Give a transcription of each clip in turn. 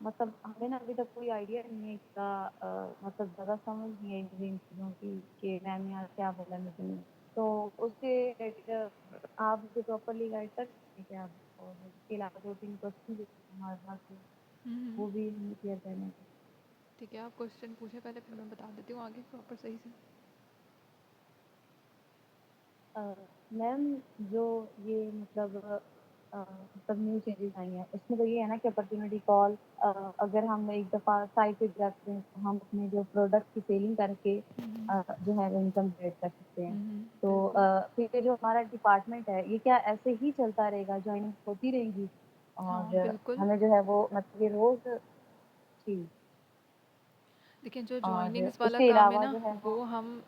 मतलब हमें ना अभी तक कोई आइडिया नहीं है इसका, मतलब ज़्यादा समझ नहीं है मुझे इन चीज़ों की कि मैम ने आज क्या बोला मीटिंग में। तो उसके आप मुझे प्रॉपर्ली गाइड कर सकते हैं क्या? और इसके अलावा 2-3 क्वेश्चन भी थे हमारे पास, तो हम्म। वो भी हमें क्लियर करने थे। ठीक है, आप क्वेश्चन पूछे पहले, फिर मैं बता देती हूँ आगे प्रॉपर सही से। अ, मैम, जो ये मतलब न्यू चेंजेस आई हैं उसमें तो ये है ना कि अपॉर्चुनिटी कॉल, अगर हम एक दफ़ा साइट पे जाते हैं तो हम अपने जो प्रोडक्ट की सेलिंग करके हम्म। जो है वो इनकम जनरेट कर सकते हैं। तो बिल्कुल। फिर ये जो हमारा डिपार्टमेंट है ये क्या ऐसे ही चलता रहेगा, ज्वाइनिंग होती रहेंगी हाँ और बिल्कुल। हमें जो है वो मतलब ये रोज जी, देखिए, जो और जॉइनिंग्स वाला उसके काम है अलावा ना, जो है वो वो हम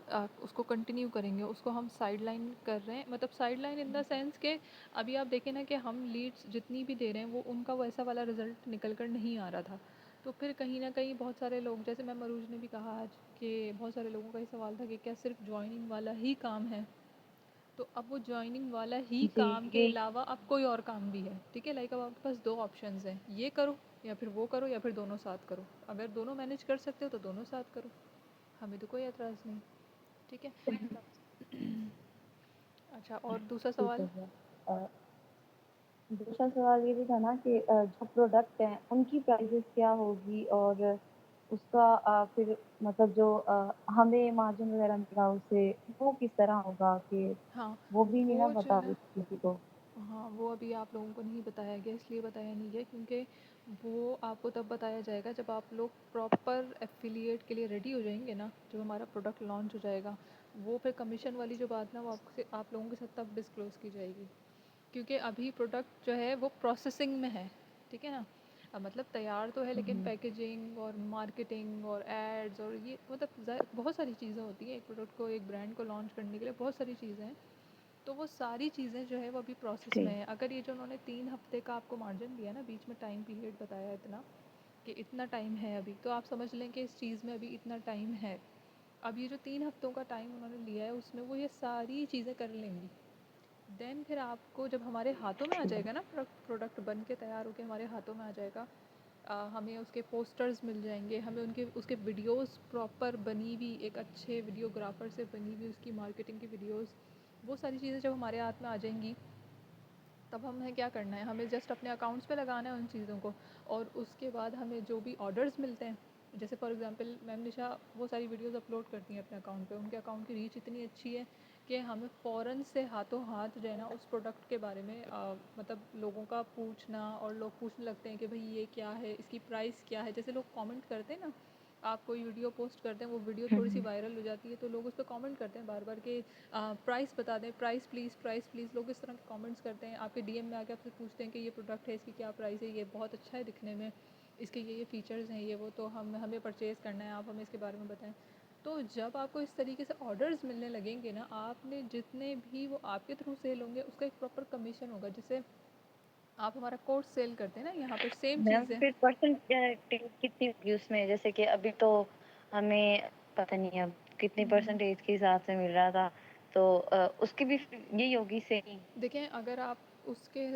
उसको कंटिन्यू करेंगे, उसको हम साइड लाइन कर रहे हैं, मतलब side line in the sense के अभी आप देखें ना कि हम लीड्स जितनी भी दे रहे हैं वो उनका वैसा वाला रिजल्ट निकल कर नहीं आ रहा था। तो फिर कहीं ना कहीं बहुत सारे लोग, जैसे मैम मरूज ने भी कहा आज कि बहुत सारे लोगों का ये सवाल था कि क्या सिर्फ जॉइनिंग वाला ही काम है। तो अब वो जॉइनिंग वाला ही जी काम के ये अलावा अब कोई और काम भी है, ठीक है। लाइक अब आपके पास दो ऑप्शंस हैं, ये करो या फिर वो करो या फिर दोनों साथ करो। अगर दोनों मैनेज कर सकते हो तो दोनों साथ करो, हमें तो कोई एतराज़ नहीं, ठीक है। अच्छा, और दूसरा ठीक सवाल। है सर। दूसरा सवाल ये भी था ना कि जो प्रोडक्ट हैं उनकी प्राइसेस क्या होगी, और उसका फिर मतलब जो हमें मार्जिन वगैरह मिला उससे वो किस तरह होगा कि हाँ, वो भी नहीं ना वो जो है बता ना, किसी को। हाँ वो अभी आप लोगों को नहीं बताया गया, इसलिए बताया नहीं गया क्योंकि वो आपको तब बताया जाएगा जब आप लोग प्रॉपर एफिलिएट के लिए रेडी हो जाएंगे ना, जब हमारा प्रोडक्ट लॉन्च हो जाएगा। वो फिर कमीशन वाली जो बात ना वो आपसे आप लोगों के साथ तब डिस्क्लोज़ की जाएगी, क्योंकि अभी प्रोडक्ट जो है वो प्रोसेसिंग में है, ठीक है ना। मतलब तैयार तो है लेकिन हम्म, पैकेजिंग और मार्केटिंग और एड्स और ये मतलब बहुत सारी चीज़ें होती हैं एक प्रोडक्ट को, एक ब्रांड को लॉन्च करने के लिए बहुत सारी चीज़ें हैं। तो वो सारी चीज़ें जो है वो अभी प्रोसेस में जी है। अगर ये जो उन्होंने 3 हफ्ते का आपको मार्जिन दिया ना, बीच में टाइम पीरियड बताया इतना कि इतना टाइम है अभी, तो आप समझ लें कि इस चीज़ में अभी इतना टाइम है। अब ये जो 3 हफ्तों का टाइम उन्होंने लिया है उसमें वो ये सारी चीज़ें कर लेंगी। देन फिर आपको जब हमारे हाथों में आ ठीक जाएगा ना, प्रोडक्ट बन के तैयार होकर हमारे हाथों में आ जाएगा, हमें उसके पोस्टर्स मिल जाएंगे, हमें उनके उसके वीडियोस प्रॉपर बनी हुई एक अच्छे वीडियोग्राफर से बनी हुई उसकी मार्केटिंग की वीडियोस, वो सारी चीज़ें जब हमारे हाथ में आ जाएंगी, तब हमें क्या करना है, हमें जस्ट अपने अकाउंट्स पे लगाना है उन चीज़ों को। और उसके बाद हमें जो भी ऑर्डर्स मिलते हैं, जैसे फॉर एग्जांपल मैम निशा वो सारी वीडियोस अपलोड करती हैं अपने अकाउंट पे, उनके अकाउंट की रीच इतनी अच्छी है कि हमें फ़ौरन से हाथों हाथ जो है ना उस प्रोडक्ट के बारे में मतलब लोगों का पूछना, और लोग पूछने लगते हैं कि भाई ये क्या है, इसकी प्राइस क्या है। जैसे लोग कमेंट करते हैं ना, आप कोई वीडियो पोस्ट करते हैं, वो वीडियो थोड़ी सी हम्म, वायरल हो जाती है तो लोग उस पर कमेंट करते हैं बार बार कि प्राइस बता दें, प्राइस प्लीज़, प्राइस प्लीज़। लोग इस तरह के कमेंट्स करते हैं, आपके डीएम में आके आपसे पूछते हैं कि ये प्रोडक्ट है, इसकी क्या प्राइस है, ये बहुत अच्छा है दिखने में, इसके ये फीचर्स हैं, ये वो, तो हमें परचेज़ करना है, आप हमें इसके बारे में बताएं। तो जब आपको इस तरीके से ऑर्डर्स मिलने लगेंगे ना, आपने जितने भी वो आपके थ्रू सेल होंगे उसका एक प्रॉपर कमीशन होगा। जैसे आप हमारा कोर्स सेल करते हैं ना, यहाँ पर सेम मैम चीज़ है। फिर कितनी होगी उसमें, जैसे कि अभी तो हमें पता नहीं अब कितनी परसेंटेज के हिसाब से मिल रहा था, तो उसकी भी यही होगी सेम। देखें, अगर आप उसके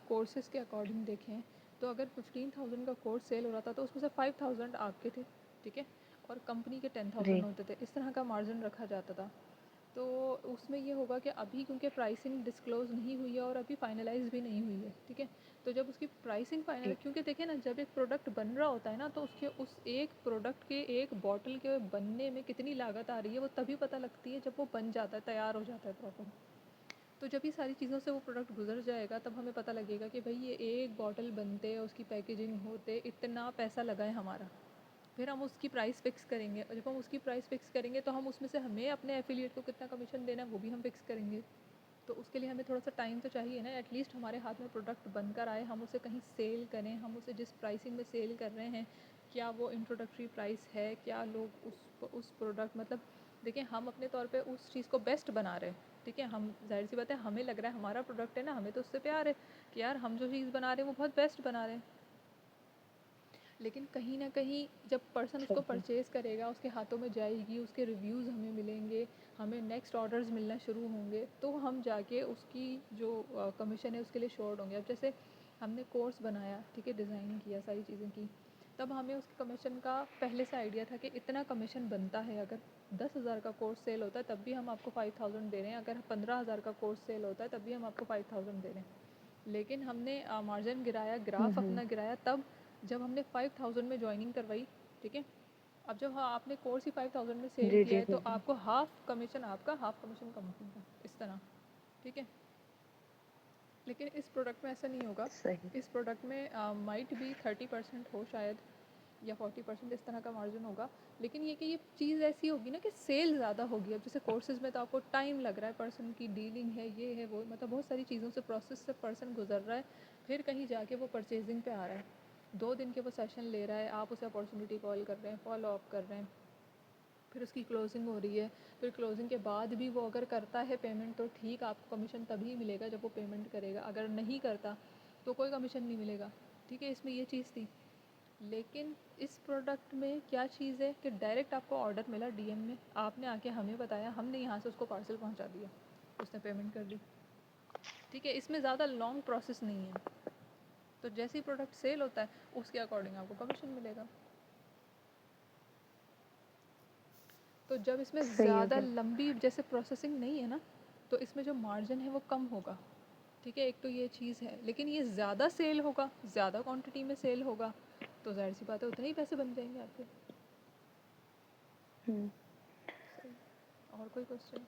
कोर्सेज़ के अकॉर्डिंग देखें, तो अगर 15,000 का कोर्स सेल हो रहा था तो उसमें से 5,000 आपके थे, ठीक है, और कंपनी के 10,000 जी होते थे, इस तरह का मार्जिन रखा जाता था। तो उसमें ये होगा कि अभी क्योंकि प्राइसिंग डिस्क्लोज़ नहीं हुई है और अभी फाइनलाइज भी नहीं हुई है, ठीक है। तो जब उसकी प्राइसिंग फाइनल, ठीक क्योंकि देखिए ना, जब एक प्रोडक्ट बन रहा होता है ना, तो उसके उस एक प्रोडक्ट के एक बॉटल के बनने में कितनी लागत आ रही है वो तभी पता लगती है जब वो बन जाता है, तैयार हो जाता है प्रॉपर। तो जब ये सारी चीज़ों से वो प्रोडक्ट गुजर जाएगा तब हमें पता लगेगा कि भाई ये एक बॉटल बनते, उसकी पैकेजिंग होते इतना पैसा लगा है हमारा। फिर हम उसकी प्राइस फिक्स करेंगे, और जब हम उसकी प्राइस फिक्स करेंगे तो हम उसमें से हमें अपने एफिलिएट को कितना कमीशन देना है वो भी हम फिक्स करेंगे। तो उसके लिए हमें थोड़ा सा टाइम तो चाहिए ना, एटलीस्ट हमारे हाथ में प्रोडक्ट बनकर आए, हम उसे कहीं सेल करें, हम उसे जिस प्राइसिंग में सेल कर रहे हैं क्या वो इंट्रोडक्टरी प्राइस है, क्या लोग उस प्रोडक्ट मतलब, देखिए हम अपने तौर पे उस चीज़ को बेस्ट बना रहे हैं, ठीक है। हम जाहिर सी बात है, हमें लग रहा है हमारा प्रोडक्ट है ना, हमें तो उससे प्यार है कि यार हम जो चीज़ बना रहे हैं वो बहुत बेस्ट बना रहे हैं। लेकिन कहीं ना कहीं जब पर्सन उसको ठीक है। परचेज़ करेगा, उसके हाथों में जाएगी, उसके रिव्यूज़ हमें मिलेंगे, हमें नेक्स्ट ऑर्डर्स मिलना शुरू होंगे, तो हम जाके उसकी जो कमीशन है उसके लिए श्योर होंगे। अब जैसे हमने कोर्स बनाया, ठीक है, डिज़ाइन किया, सारी चीज़ें की, तब हमें उसके कमीशन का पहले से आइडिया था कि इतना कमीशन बनता है। अगर 10,000 का कोर्स सेल होता है तब भी हम आपको 5,000 दे रहे हैं, अगर 15,000 का कोर्स सेल होता है तब भी हम आपको 5,000 दे रहे हैं। लेकिन हमने मार्जिन गिराया, ग्राफ अपना गिराया तब जब हमने 5,000 में ज्वाइनिंग करवाई, ठीक है। अब जब हाँ आपने कोर्स ही 5,000 में सेल जी किया जी है जी तो जी। आपको हाफ कमीशन आपका, हाफ कमीशन कंपनी का, इस तरह, ठीक है। लेकिन इस प्रोडक्ट में ऐसा नहीं होगा। सही। इस प्रोडक्ट में माइट भी 30% हो शायद, या 40% इस तरह का मार्जिन होगा। लेकिन ये कि ये चीज़ ऐसी होगी ना कि सेल ज़्यादा होगी। अब जैसे कोर्सेज़ में तो आपको टाइम लग रहा है, पर्सन की डीलिंग है, ये है वो, मतलब बहुत सारी चीज़ों से, प्रोसेस से पर्सन गुजर रहा है, फिर कहीं जाके वो परचेजिंग पे आ रहा है। 2 दिन के वो सेशन ले रहा है, आप उसे अपॉर्चुनिटी कॉल कर रहे हैं, फॉलो अप कर रहे हैं, फिर उसकी क्लोजिंग हो रही है, फिर क्लोजिंग के बाद भी वो अगर करता है पेमेंट तो ठीक, आपको कमीशन तभी मिलेगा जब वो पेमेंट करेगा, अगर नहीं करता तो कोई कमीशन नहीं मिलेगा, ठीक है। इसमें ये चीज़ थी। लेकिन इस प्रोडक्ट में क्या चीज़ है कि डायरेक्ट आपको ऑर्डर मिला डीएम में, आपने आके हमें बताया, हमने यहाँ से उसको पार्सल पहुँचा दिया, उसने पेमेंट कर दी, ठीक है। इसमें ज़्यादा लॉन्ग प्रोसेस नहीं है। तो जैसे ही प्रोडक्ट सेल होता है उसके अकॉर्डिंग आपको कमीशन मिलेगा। तो जब इसमें सही हो ज़्यादा गया। लंबी जैसे प्रोसेसिंग नहीं है ना, तो इसमें जो मार्जिन है वो कम होगा, ठीक है। एक तो ये चीज़ है। लेकिन ये ज़्यादा सेल होगा, ज़्यादा क्वांटिटी में सेल होगा, तो जाहिर सी बात है उतने ही पैसे बन जाएंगे आपके। हम्म। सही। और कोई क्वेश्चन?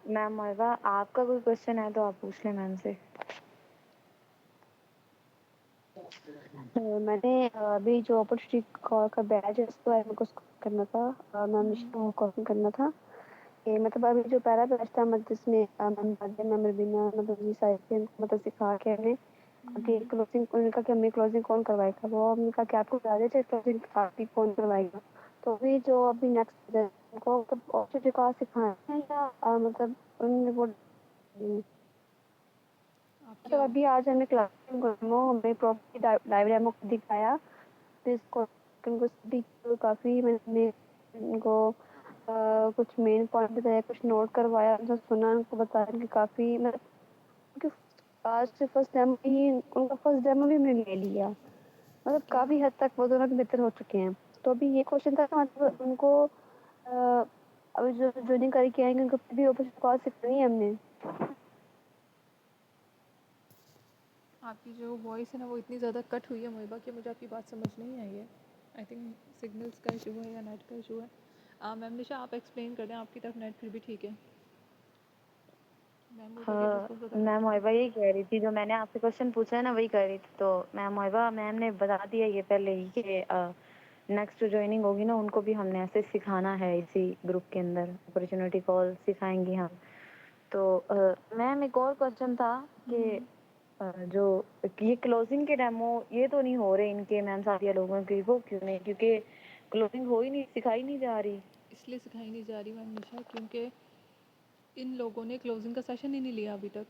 मैम मोहिबा, आपका कोई क्वेश्चन है तो आप पूछ लें मैम से। मैंने अभी जो अपॉर्चुनिटी कॉल का बैच है उसको मेरे को करना था, मैम को कॉल करना था कि मतलब अभी जो पहला बैच था मतलब जिसमें मैम रबीना मतलब जी साहिब थे, उनको मतलब सिखा के हमें कि क्लोजिंग, उनका कि हमें क्लोजिंग कौन करवाएगा, वो हमने कहा कि आपको बता दीजिए क्लोजिंग आप ही कौन करवाएगा। तो अभी जो अभी नेक्स्ट उनको मतलब अपॉर्चुनिटी कॉल सिखाना है या मतलब उन्होंने वो आपकी मतलब अभी आज हमें क्लास डेमो हमें प्रॉपर्टी लाइव डेमो दिखाया, फिर इसको उनको भी काफ़ी मैंने उनको कुछ मेन पॉइंट बताया, कुछ नोट करवाया, जो सुना उनको बताया कि काफ़ी मतलब क्योंकि आज से फर्स्ट डेमो ही उनका फर्स्ट डेमो भी मैंने ले लिया, मतलब ओके। काफ़ी हद तक वो दोनों बेहतर हो चुके हैं। तो अभी ये क्वेश्चन था मतलब उनको अभी जो ज्वाइनिंग करके आएंगे उनको भी ऑपरेशन कॉल सिखानी है हमने। आपकी जो वॉइस है ना वो इतनी ज़्यादा कट हुई है मोहिबा कि मुझे आपकी बात समझ नहीं आई है। आई थिंक सिग्नल्स का इशू है या नेट का इशू है। मैम निशा आप एक्सप्लेन कर दें, आपकी तरफ नेट फिर भी ठीक है? मैम मुझे रिस्पॉन्स पता मैम नहीं मोहिबा यही कह रही थी, जो मैंने आपसे क्वेश्चन पूछा है ना वही कह रही थी। तो मैम मोहिबा मैम ने बता दिया ये पहले ही कि नेक्स्ट ज्वाइनिंग होगी ना उनको भी हमने ऐसे सिखाना है, इसी ग्रुप के अंदर अपॉर्चुनिटी कॉल सिखाएंगी हम। तो मैम एक और क्वेश्चन था कि जो ये क्लोजिंग के डेमो ये तो नहीं हो रहे इनके मैम साथिया लोगों की, वो क्यों नहीं? क्योंकि क्लोजिंग हो ही नहीं, सिखाई नहीं जा रही। इसलिए सिखाई नहीं जा रही मैम निशा क्योंकि इन लोगों ने क्लोजिंग का सेशन ही नहीं लिया अभी तक।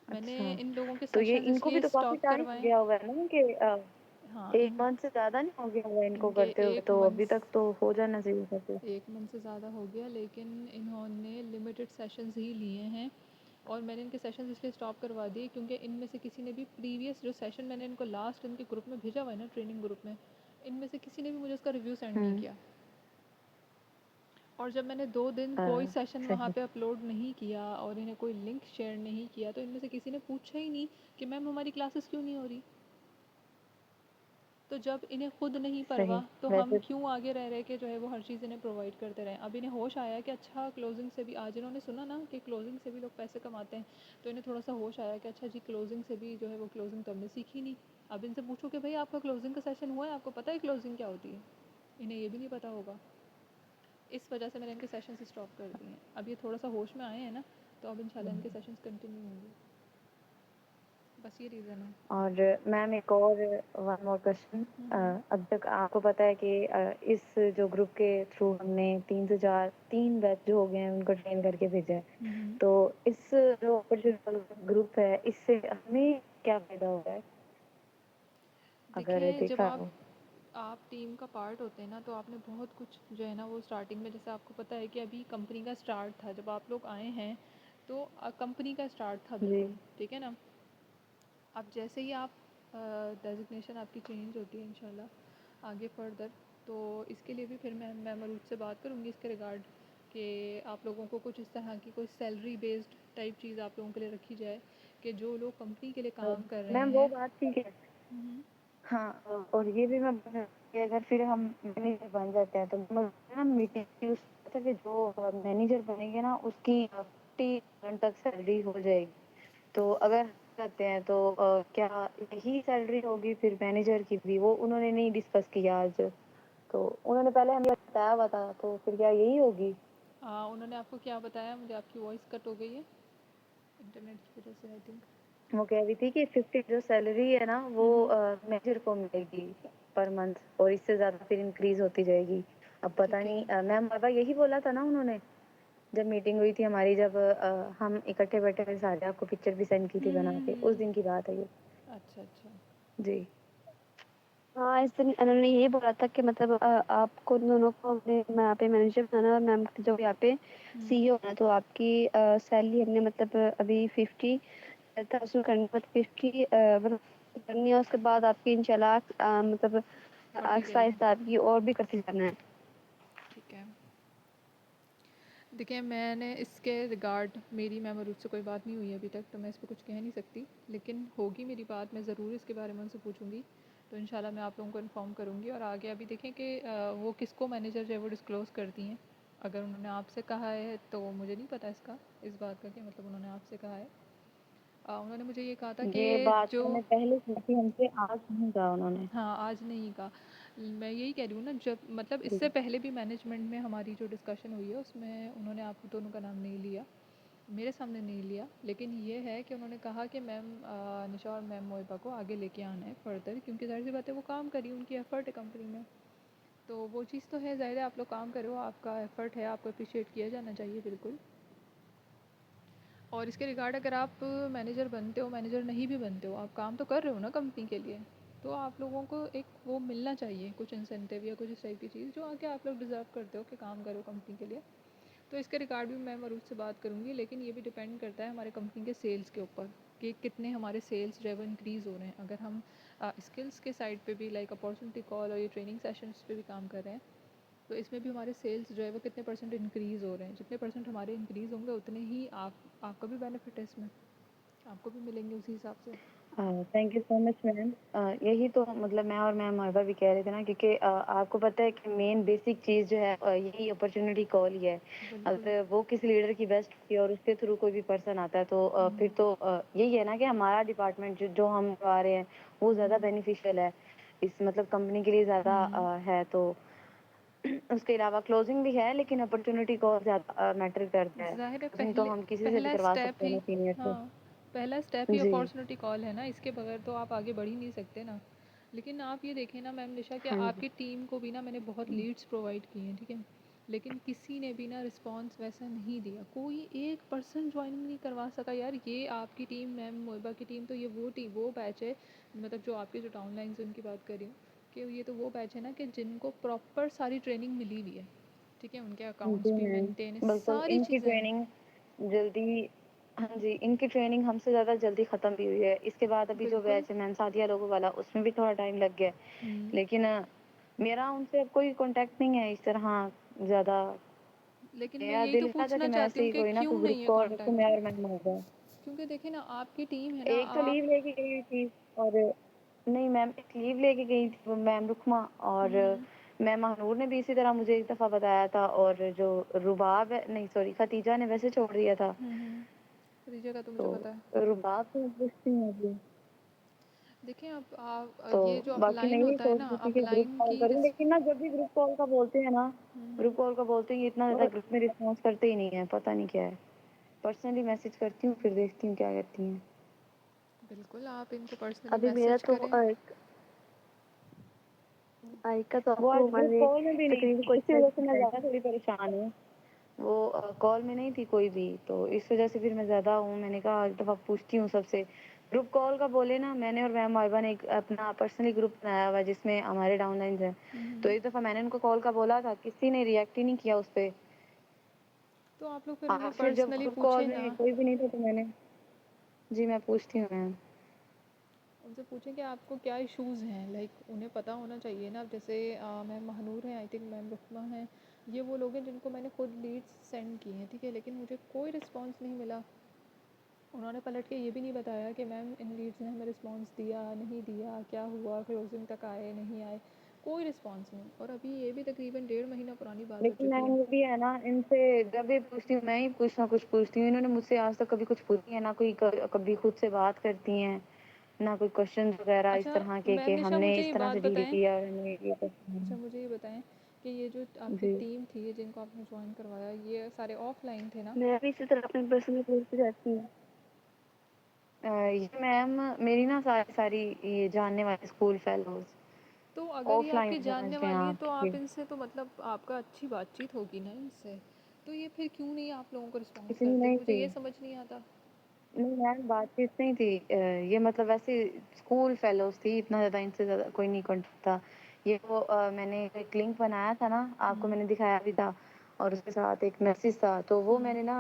मैंने अच्छा, इन लोगों के तो ये सेशंस इनको भी इसलिए तो काफी स्टॉप टाइम हो करवाए। गया होगा ना कि हाँ, एक मंथ से ज्यादा नहीं हो गया होगा इनको इनके करते हुए, एक तो अभी मंथ तक तो हो जाना चाहिए था फिर। 1 मंथ से ज़्यादा हो गया, लेकिन इन्होंने लिमिटेड सेशंस ही लिए हैं। और मैंने इनके सेशंस इसलिए स्टॉप करवा दिए क्योंकि इनमें से किसी ने भी प्रीवियस जो सेशन मैंने इनको लास्ट इनके ग्रुप में भेजा हुआ है ना, ट्रेनिंग ग्रुप में, इनमें से किसी ने भी मुझे उसका रिव्यू सेंड नहीं किया। और जब मैंने 2 दिन कोई सेशन वहाँ सही। पे अपलोड नहीं किया और इन्हें कोई लिंक शेयर नहीं किया, तो इनमें से किसी ने पूछा ही नहीं कि मैम हमारी क्लासेस क्यों नहीं हो रही। तो जब इन्हें खुद नहीं सही। परवाह तो हम वैसे क्यों आगे रह रहे कि जो है वो हर चीज़ इन्हें प्रोवाइड करते रहें। अब इन्हें होश आया कि अच्छा क्लोजिंग से भी, आज इन्होंने सुना ना कि क्लोजिंग से भी लोग पैसे कमाते हैं, तो इन्हें थोड़ा सा होश आया कि अच्छा जी क्लोजिंग से भी जो है वो, क्लोजिंग तो हमने सीखी नहीं। अब इनसे पूछो कि भाई आपका क्लोजिंग का सेशन हुआ है, आपको पता है क्लोजिंग क्या होती है? इन्हें ये भी नहीं पता होगा। इस वजह से मैंने इनके सेशंस स्टॉप कर दिए हैं। अब ये थोड़ा सा होश में आए हैं ना, तो अब इंशाल्लाह इनके सेशंस कंटिन्यू होंगे। बस ये रीज़न है। और मैम एक और वन मोर क्वेश्चन, अब तक आपको पता है कि इस जो ग्रुप के थ्रू हमने 3 बैच जो हो गए हैं उनको ट्रेन करके भेजा है, तो इस जो अपॉर्चुनिटी ग्रुप है इससे हमें क्या फायदा हो रहा है अगर देखें, जब देखा हो? आप टीम का पार्ट होते हैं ना, तो आपने बहुत कुछ जो है ना वो स्टार्टिंग में, जैसे आपको पता है कि अभी कंपनी का स्टार्ट था जब आप लोग आए हैं, तो कंपनी का स्टार्ट था जी। बिल्कुल, ठीक है ना। अब जैसे ही आप डेजिग्नेशन आपकी चेंज होती है इंशाल्लाह आगे फर्दर, तो इसके लिए भी फिर मैं मरूद से बात करूँगी इसके रिगार्ड कि आप लोगों को कुछ इस तरह की कोई सैलरी बेस्ड टाइप चीज़ आप लोगों के लिए रखी जाए कि जो लोग कंपनी के लिए काम कर रहे मैम वो हैं। बात ठीक है। हम्म, हाँ, और ये भी मैं बोल रही हूँ कि अगर फिर हम मैनेजर बन जाते हैं तो हम मीटिंग यूज करते हैं कि जो मैनेजर बनेंगे ना उसकी 50% तक सैलरी हो जाएगी। तो अगर करते हैं तो क्या यही सैलरी होगी फिर मैनेजर की भी? वो उन्होंने नहीं डिस्कस किया आज, तो उन्होंने पहले हमें बताया हुआ था, तो फिर क्या यही होगी? उन्होंने आपको क्या बताया? मुझे आपकी वॉइस कट हो गई है इंटरनेट की वजह से आई थिंक। वो कह रही थी कि 50 जो सैलरी है ना वो हम्म, मैनेजर को मिलेगी पर मंथ, और इससे ज्यादा फिर इंक्रीज होती जाएगी। अब पता ठीक है। नहीं मैम बाबा यही बोला था ना उन्होंने जब मीटिंग हुई थी हमारी, जब हम इकट्ठे बैठे थे सारे, आपको पिक्चर भी सेंड की थी बना के, उस दिन की बात है ये। अच्छा अच्छा। जी। हाँ, इस दिन उन्होंने यही बोला था कि मतलब आपको दोनों को हमने यहाँ पे मैनेजर बनाना और मैम को जो यहाँ पे सीईओ होना, तो आपकी सैलरी हमने मतलब अभी 50,000 करनी, मतलब 50 मतलब करनी है। उसके बाद आपकी इंशाल्लाह मतलब बढ़ती आहिस्ता जाएगी। आहिस्ता आपकी और भी करते जाना है। ठीक है। देखिए मैंने इसके रिगार्ड मेरी मैं मरूद से कोई बात नहीं हुई अभी तक, तो मैं इस पर कुछ कह नहीं सकती, लेकिन होगी मेरी बात, मैं ज़रूर इसके बारे में उनसे पूछूंगी। तो इंशाल्लाह मैं आप लोगों को इन्फॉर्म करूंगी। और आगे अभी देखें कि वो किसको मैनेजर जो है वो डिस्क्लोज़ करती हैं। अगर उन्होंने आपसे कहा है तो मुझे नहीं पता इसका, इस बात का कि मतलब उन्होंने आपसे कहा है। उन्होंने मुझे ये कहा था कि ये बात जो मैंने पहले की थी हमसे, आज नहीं कहा उन्होंने। हाँ, आज नहीं कहा। मैं यही कह रही हूँ ना, जब मतलब जी। इससे पहले भी मैनेजमेंट में हमारी जो डिस्कशन हुई है उसमें उन्होंने आप दोनों का नाम नहीं लिया, मेरे सामने नहीं लिया, लेकिन ये है कि उन्होंने कहा कि मैम निशा और मैम मोहिबा को आगे लेके आना है फर्दर, क्योंकि ज़ाहिर सी बात है वो काम करी, उनकी एफ़र्ट है कंपनी में। तो वो चीज़ तो है, ज़ाहिर है आप लोग काम कर रहे हो, आपका एफ़र्ट है, आपको अप्रिशिएट किया जाना चाहिए बिल्कुल। और इसके रिगार्ड अगर आप मैनेजर बनते हो, मैनेजर नहीं भी बनते हो, आप काम तो कर रहे हो ना कंपनी के लिए, तो आप लोगों को एक वो मिलना चाहिए, कुछ इंसेंटिव या कुछ इस टाइप की चीज़ जो आके आप लोग डिज़र्व करते हो कि काम करो कंपनी के लिए। तो इसके रिगार्ड भी मैं मरूद से बात करूँगी, लेकिन ये भी डिपेंड करता है हमारे कंपनी के सेल्स के ऊपर कि कितने हमारे सेल्स जो है वो इंक्रीज़ हो रहे हैं। अगर हम स्किल्स के साइड पे भी लाइक अपॉर्चुनिटी कॉल और ये ट्रेनिंग सेशंस पे भी काम कर रहे हैं, तो इसमें भी हमारे सेल्स जो है वो कितने परसेंट इंक्रीज़ हो रहे हैं। जितने परसेंट हमारे इंक्रीज़ होंगे उतने ही आपका भी बेनिफिट है इसमें, आपको भी मिलेंगे उसी हिसाब से। Thank you so much ma'am. यही तो मतलब मैं और मैम अरबा भी कह रहे थे ना, क्योंकि आपको पता है कि मेन बेसिक चीज़ जो है यही अपॉर्चुनिटी कॉल ही है। बिल्कुल। अगर वो किसी लीडर की बेस्ट होती है और उसके थ्रू कोई भी पर्सन आता है तो फिर तो यही है ना कि हमारा डिपार्टमेंट जो हम करवा रहे हैं वो ज़्यादा बेनिफिशियल है, इस मतलब कंपनी के लिए ज़्यादा है। तो उसके अलावा क्लोजिंग भी है, लेकिन अपॉर्चुनिटी कॉल ज़्यादा मैटर करता है। ज़ाहिर है क्लोजिंग तो पहले हम किसी से भी पहला करवा स्टेप सकते हैं ही, ना, सीनियर से। हाँ, पहला स्टेप ही जी। अपॉर्चुनिटी कॉल है ना, इसके बगैर तो आप आगे बढ़ ही नहीं सकते ना। लेकिन आप ये देखें ना मैम निशा, कि हाँ जी। आपकी टीम को भी ना मैंने बहुत लीड्स प्रोवाइड की हैं, ठीक है, लेकिन किसी ने भी ना रिस्पॉन्स वैसा नहीं दिया, कोई एक पर्सन ज्वाइनिंग नहीं करवा सका यार। ये आपकी टीम, मैम मोहिबा की टीम, तो ये वो बैच है, मतलब जो आपके जो टाउन लाइन से उनकी बात कर रही हूँ, कि ये तो वो बैच है ना कि जिनको प्रॉपर सारी ट्रेनिंग मिली हुई है, ठीक है, उनके अकाउंट्स जी भी मैम, मेंटेन है, बिल्कुल सारी इनकी चीज़ें हैं। ट्रेनिंग जल्दी, हाँ जी, इनकी ट्रेनिंग हमसे ज़्यादा जल्दी ख़त्म भी हुई है। इसके बाद अभी जो बिल्कुल। बैच है मैम सादिया लोगों वाला, उसमें भी थोड़ा टाइम लग गया है। हुँ। लेकिन मेरा उनसे अब कोई कॉन्टैक्ट नहीं है इस तरह ज़्यादा। लेकिन मैं मेरा यही तो दिल था पूछना कि मैं चाहती ऐसे हूँ ही कि कोई ना क्यों कोई ग्रुप नहीं है कॉल रखूँ मैं कॉन्टैक्ट? और मैम होगा। क्योंकि देखिए ना, आपकी टीम है ना, एक तो आप लीव लेके गई हुई थी, और नहीं मैम, एक लीव लेके गई थी वो मैम रुकमा, और हुँ, मैम महानूर ने भी इसी तरह मुझे एक दफ़ा बताया था, और जो रुबाब है, नहीं सॉरी, खतीजा ने वैसे छोड़ दिया था। हुँ। खदीजा का तो तो मुझे पता है। रुबाब से पूछती हूँ अभी। देखिए अब आप तो ये जो बाकी मैं अपलाइन यही होता है सोच ना, रही थी कि ग्रुप अपलाइन कॉल की करूँ, लेकिन ना जब भी ग्रुप कॉल का बोलते हैं ना, ग्रुप कॉल का बोलते हैं, ये इतना ज़्यादा और ग्रुप में रिस्पॉन्स करते ही नहीं है, पता नहीं क्या है। पर्सनली मैसेज करती हूँ, फिर देखती हूँ क्या कहती हैं। बिल्कुल आप इनको पर्सनली अभी मेरा मैसेज तो करें। आयका तो वो आपको आज ग्रुप हमारे कॉल में भी नहीं तकरीबन थी, कोई इसी वजह से मैं 30%। ज़्यादा थोड़ी परेशान हूँ। वो कॉल में नहीं थी कोई भी, तो इस वजह से फिर मैं ज़्यादा हूँ। मैंने कहा एक दफ़ा पूछती हूँ सबसे। ग्रुप कॉल का बोले ना, मैंने और मैम आइबा ने एक अपना पर्सनली ग्रुप बनाया हुआ है जिसमें हमारे डाउनलाइंस हैं। तो एक दफ़ा मैंने उनको कॉल का बोला था, किसी ने रिएक्ट ही नहीं किया उस पे। तो आप लोग फिर उन्हें फिर जब पर्सनली ग्रुप कॉल पूछें ना। में कोई भी नहीं था तो मैंने, जी मैं पूछती हूँ मैम। उनसे पूछें कि आपको क्या इश्यूज़ हैं, लाइक उन्हें पता होना चाहिए ना। अब जैसे मैम महानूर हैं, आई थिंक मैम रुकमा हैं, ये वो लोग हैं जिनको मैंने खुद लीड्स सेंड की हैं, ठीक है, लेकिन मुझे कोई रिस्पांस नहीं मिला। उन्होंने पलट के ये भी नहीं बताया कि मैम इन लीड्स ने हमें रिस्पांस दिया नहीं दिया, क्या हुआ, क्लोजिंग तक आए नहीं आए, कोई रिस्पांस नहीं। और अभी ये भी तकरीबन 1.5 महीना पुरानी बात हो लेकिन चुकी मैम है। ये भी है ना, इनसे जब भी पूछती हूँ मैं ही कुछ ना कुछ पूछती हूँ, इन्होंने मुझसे आज तक कभी कुछ पूछी है ना, कोई कभी खुद से बात करती हैं ना, कोई क्वेश्चन वगैरह इस अच्छा तरह के कि मैम निशा, हमने मुझे इस ये तरह बात से डील बताएं, किया और हमें ये क्वेश्चन अच्छा है। मुझे ये बताएं कि ये जो आपकी जी, टीम थी जिनको आपने ज्वाइन करवाया, ये सारे ऑफलाइन थे ना? मैं भी इसी तरह अपने पर्सनल कोर्स पे जाती हूँ। ये मैम मेरी ना सारी सारी ये जानने वाले स्कूल फेलोज तो अगर ये ऑफलाइन आपकी समझ जानने लें वाली है आप तो कि आप इनसे तो मतलब आपका अच्छी बातचीत होगी ना इनसे, तो ये फिर क्यों नहीं आप लोगों को रिस्पॉन्स इतनी करते? नहीं मुझे थी। ये समझ नहीं आता। नहीं मैम बातचीत नहीं थी, ये मतलब वैसे स्कूल फेलोज थी, इतना ज़्यादा इनसे ज़्यादा कोई नहीं कांटेक्ट था। ये वो मैंने एक लिंक बनाया था ना, आपको मैंने दिखाया भी था, और उसके साथ एक मैसेज था, तो वो मैंने ना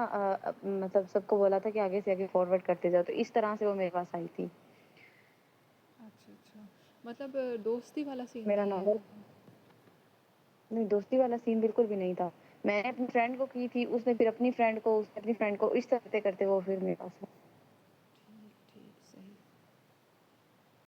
मतलब सबको बोला था कि आगे से आगे फॉरवर्ड करते जाओ, तो इस तरह से वो मेरे पास आई थी। अच्छा अच्छा, मतलब दोस्ती वाला सीन मेरा नहीं है। नंबर नहीं, दोस्ती वाला सीन बिल्कुल भी नहीं था। मैंने अपनी फ्रेंड को की थी, उसने फिर अपनी फ्रेंड को, उसने अपनी फ्रेंड को, इस तरह करते करते वो फिर मेरे पास आई।